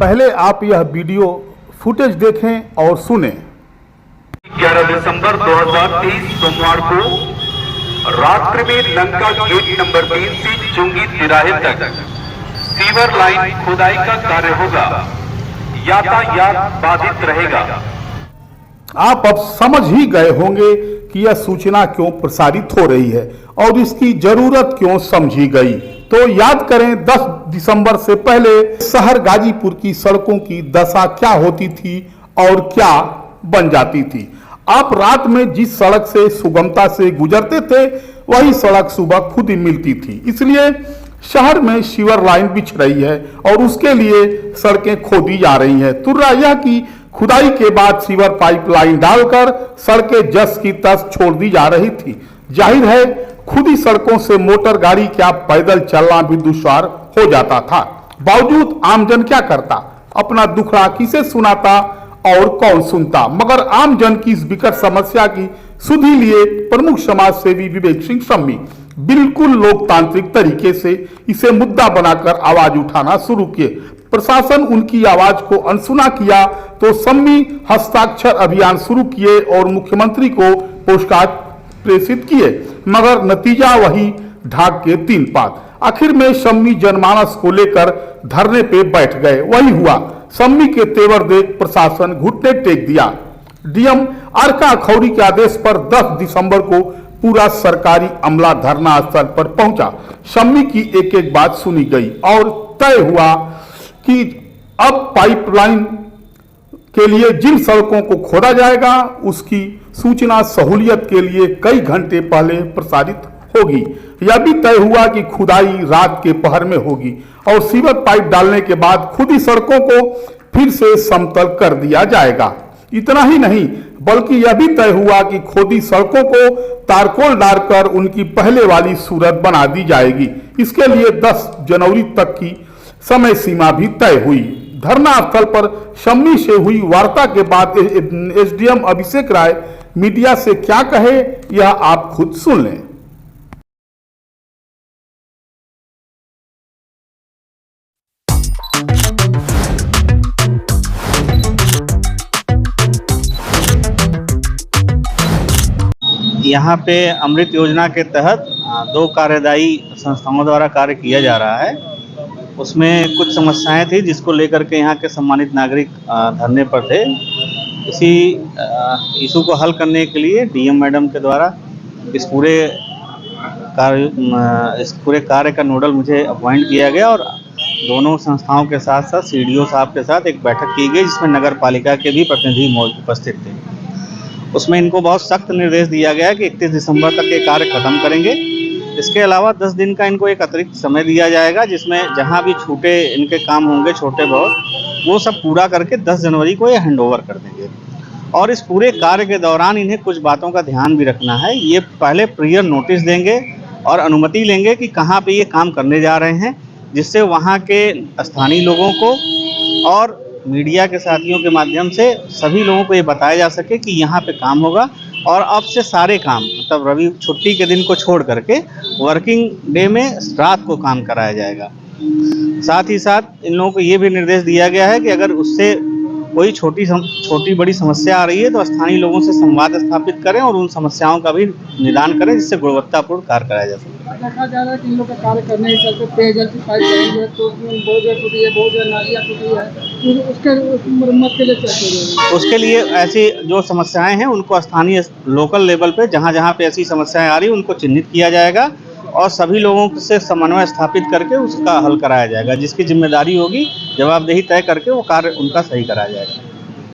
पहले आप यह वीडियो फुटेज देखें और सुनें। 11 दिसंबर 2023 सोमवार को रात्रि में लंका गेट नंबर 3 से चुंगी तिराहे तक सीवर लाइन खुदाई का कार्य होगा। यातायात बाधित रहेगा। आप अब समझ ही गए होंगे कि यह सूचना क्यों प्रसारित हो रही है और इसकी जरूरत क्यों समझी गई। तो याद करें 10 दिसंबर से पहले शहर गाजीपुर की सड़कों की दशा क्या होती थी और क्या बन जाती थी। आप रात में जिस सड़क से सुगमता से गुजरते थे वही सड़क सुबह खुद ही मिलती थी। इसलिए शहर में सीवर लाइन बिछ रही है और उसके लिए सड़कें खोदी जा रही हैं। तुर्रा यह कि खुदाई के बाद सीवर पाइपलाइन डालकर सड़कें जस की तस छोड़ दी जा रही थी। जाहिर है खुदी सड़कों से मोटर गाड़ी क्या पैदल चलना भी दुश्वार हो जाता था। बावजूद आमजन क्या करता, अपना दुखड़ा किसे सुनाता और कौन सुनता। मगर आमजन की इस विकट समस्या की सुधि लिए प्रमुख समाज सेवी विवेक सिंह सम्मी बिल्कुल लोकतांत्रिक तरीके से इसे मुद्दा बनाकर आवाज उठाना शुरू किए। प्रशासन उनकी आवाज को अनसुना किया तो सम्मी हस्ताक्षर अभियान शुरू किए और मुख्यमंत्री को पोस्टकार्ड प्रेषित किए, मगर नतीजा वही ढाक के 3 पात। आखिर में सम्मी जनमानस को लेकर धरने पे बैठ गए। वही हुआ, सम्मी के तेवर देख प्रशासन घुटने टेक दिया। डीएम आरका खौरी के आदेश पर 10 दिसंबर को पूरा सरकारी अमला धरना स्थल पर पहुंचा। सम्मी की एक एक बात सुनी गई और तय हुआ कि अब पाइपलाइन के लिए जिन सड़कों को खोदा जाएगा उसकी सूचना सहूलियत के लिए कई घंटे पहले प्रसारित होगी। यह भी तय हुआ कि खुदाई रात के पहर में होगी और सीवर पाइप डालने के बाद खुद ही सड़कों को फिर से समतल कर दिया जाएगा। इतना ही नहीं बल्कि यह भी तय हुआ कि खोदी सड़कों को तारकोल डालकर उनकी पहले वाली सूरत बना दी जाएगी। इसके लिए 10 जनवरी तक की समय सीमा भी तय हुई। धरना स्थल पर सम्मी से हुई वार्ता के बाद एसडीएम अभिषेक राय मीडिया से क्या कहे यह आप खुद सुन लें। यहाँ पे अमृत योजना के तहत 2 कार्यदायी संस्थाओं द्वारा कार्य किया जा रहा है। उसमें कुछ समस्याएं थी जिसको लेकर के यहाँ के सम्मानित नागरिक धरने पर थे। इसी इशू को हल करने के लिए डीएम मैडम के द्वारा इस पूरे कार्य का नोडल मुझे अपॉइंट किया गया और दोनों संस्थाओं के साथ साथ सीडीओ साहब के साथ एक बैठक की गई जिसमें नगर पालिका के भी प्रतिनिधि उपस्थित थे। उसमें इनको बहुत सख्त निर्देश दिया गया कि 31 दिसंबर तक ये कार्य खत्म करेंगे। इसके अलावा 10 दिन का इनको एक अतिरिक्त समय दिया जाएगा जिसमें जहां भी छूटे इनके काम होंगे छोटे बहुत वो सब पूरा करके 10 जनवरी को ये हैंडओवर कर देंगे। और इस पूरे कार्य के दौरान इन्हें कुछ बातों का ध्यान भी रखना है। ये पहले प्रियर नोटिस देंगे और अनुमति लेंगे कि कहाँ पे ये काम करने जा रहे हैं, जिससे वहाँ के स्थानीय लोगों को और मीडिया के साथियों के माध्यम से सभी लोगों को ये बताया जा सके कि यहाँ पे काम होगा। और अब से सारे काम मतलब रवि छुट्टी के दिन को छोड़ करके वर्किंग डे में रात को काम कराया जाएगा। साथ ही साथ इन लोगों को ये भी निर्देश दिया गया है कि अगर उससे कोई छोटी बड़ी समस्या आ रही है तो स्थानीय लोगों से संवाद स्थापित करें और उन समस्याओं का भी निदान करें जिससे गुणवत्तापूर्ण कार्य कराया जा सके। देखा जा रहा है कि इन लोग का कार्य करने के चलते पेयजल की पाइपलाइन है तो बहुत जगह टूटी है, बहुत जगह नालियाँ टूटी है, तो उसके मरम्मत के लिए क्या करेंगे? उसके लिए ऐसी जो समस्याएं हैं उनको स्थानीय लोकल लेवल पे जहाँ पे ऐसी समस्याएं आ रही हैं उनको चिन्हित किया जाएगा और सभी लोगों से समन्वय स्थापित करके उसका हल कराया जाएगा। जिसकी जिम्मेदारी होगी जवाबदेही तय करके वो कार्य उनका सही कराया जाएगा।